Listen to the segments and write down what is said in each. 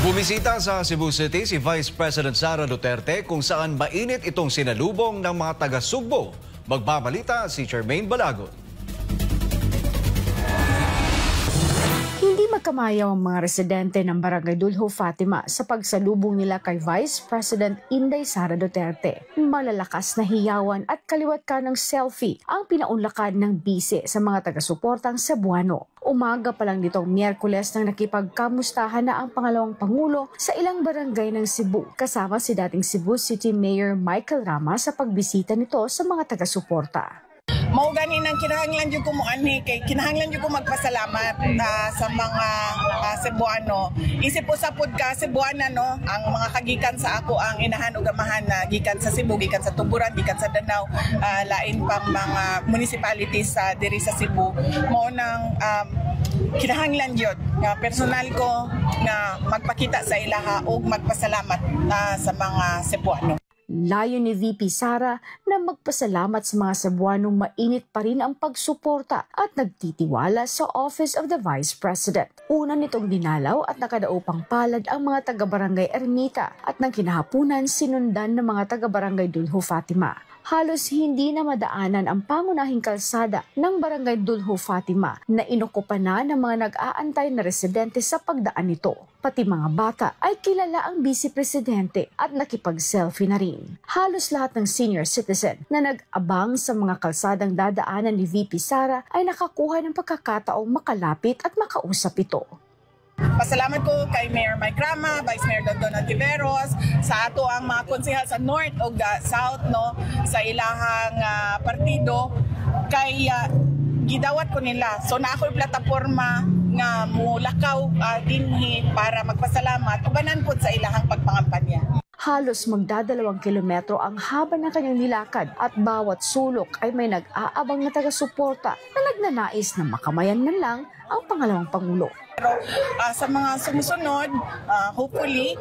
Bumisita sa Cebu City si Vice President Sara Duterte kung saan mainit itong sinalubong ng mga taga-Sugbo. Magbabalita si Charmaine Balagon. Hindi magkamayaw ang mga residente ng Barangay Dulho Fatima sa pagsalubong nila kay Vice President Inday Sara Duterte. Malalakas na hiyawan at kaliwat ka ng selfie ang pinaunlakad ng bise sa mga taga-suportang Cebuano. Umaga pa lang nitong Miyerkules nang nakipagkamustahan na ang pangalawang Pangulo sa ilang barangay ng Cebu, kasama si dating Cebu City Mayor Michael Rama sa pagbisita nito sa mga taga-suporta. Mao gani nang kinahanglan jud ko mo ani kay kinahanglan jud ko magpasalamat sa mga Cebuano. Isip po sa pod ka Cebuana no, ang mga kagikan sa ako ang inahan ug amahan na gikan sa Cebu, gikan sa Tuburan, gikan sa Danau, lain pang mga municipalities sa diri sa Cebu. Mao nang kinahanglan jud nga personal ko nga magpakita sa ilaha ug magpasalamat sa mga Cebuano. Layo ni VP Sara na magpasalamat sa mga Cebuanong mainit pa rin ang pagsuporta at nagtitiwala sa Office of the Vice President. Una nitong dinalaw at nakadaupang palad ang mga taga-barangay Ermita at nang kinahapunan sinundan ng mga taga-barangay Dulho Fatima. Halos hindi na madaanan ang pangunahing kalsada ng Barangay Dulho Fatima na inokupan na ng mga nag-aantay na residente sa pagdaan nito. Pati mga bata ay kilala ang Vice Presidente at nakipag-selfie na rin. Halos lahat ng senior citizen na nag-abang sa mga kalsadang dadaanan ni VP Sara ay nakakuha ng pagkakataong makalapit at makausap ito. Pasalamat ko kay Mayor Mike Rama, Vice Mayor Dondon Antiveros, sa ato ang mga konsehal sa North o South no, sa ilahang partido kay gidawat ko nila. So na ako'y plataporma nga mulakaw dinhi para magpasalamat ubanan po sa ilahang pagpangampanya. Halos magdadalawang kilometro ang haba ng kanyang nilakad at bawat sulok ay may nag-aabang na taga-suporta na nagnanais na makamayan man lang ang pangalawang Pangulo. Pero sa mga sumusunod, hopefully,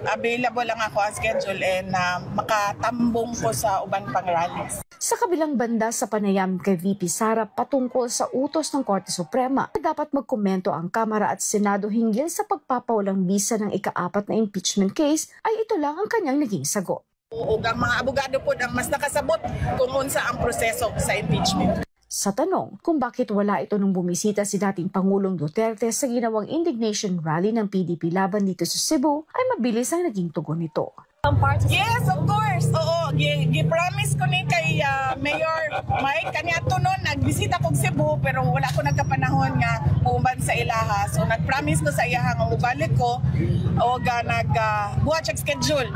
available lang ako ang schedule and makatambong ko sa uban pang rallies. Sa kabilang banda sa panayam kay VP Sara patungkol sa utos ng Korte Suprema na dapat magkomento ang Kamara at Senado hinggil sa pagpapawalang bisa ng ika-4 na impeachment case, ay ito lang ang kanyang naging sagot. Ug ang mga abogado po ang mas nakasabot kung unsa ang proseso sa impeachment. Sa tanong kung bakit wala ito nung bumisita si dating Pangulong Duterte sa ginawang indignation rally ng PDP laban dito sa Cebu, ay mabilis ang naging tugon nito. Yes, of course. Oo, gi-promise ko ni kay Mayor Mike kaniadto noon nagbisita kog Cebu pero wala ko nagkapanahon nga muumban sa ilaha. So nag-promise ko sa iya nga ubalik ko o nag-buhat schedule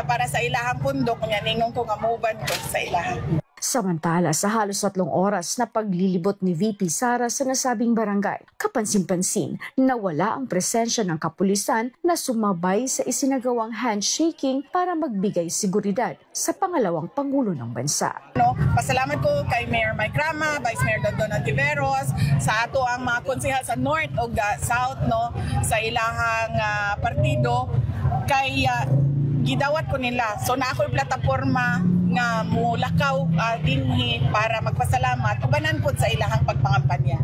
para sa ilahang pundok nya ningon ko nga muumban ko sa ilaha. Samantala, sa halos 3 oras na paglilibot ni VP Sara sa nasabing barangay, kapansin-pansin na wala ang presensya ng kapulisan na sumabay sa isinagawang handshaking para magbigay seguridad sa pangalawang Pangulo ng bansa. Pasalamat ko kay Mayor Mike Rama, Vice Mayor Dondon Antiveros, sa ato ang mga konsehal sa North o South no, sa ilahang partido kay gidawat ko nila. So na ako'y plataporma nga mulakaw dinhi para magpasalamat ubanan po sa ilahang pagpangampanya.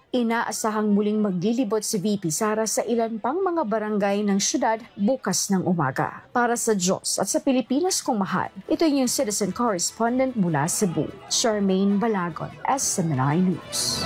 Inaasahang muling maglilibot si VP Sara sa ilan pang mga barangay ng syudad bukas ng umaga. Para sa Diyos at sa Pilipinas kong mahal, ito yung citizen correspondent mula Cebu, Charmaine Balagon, SMNI News.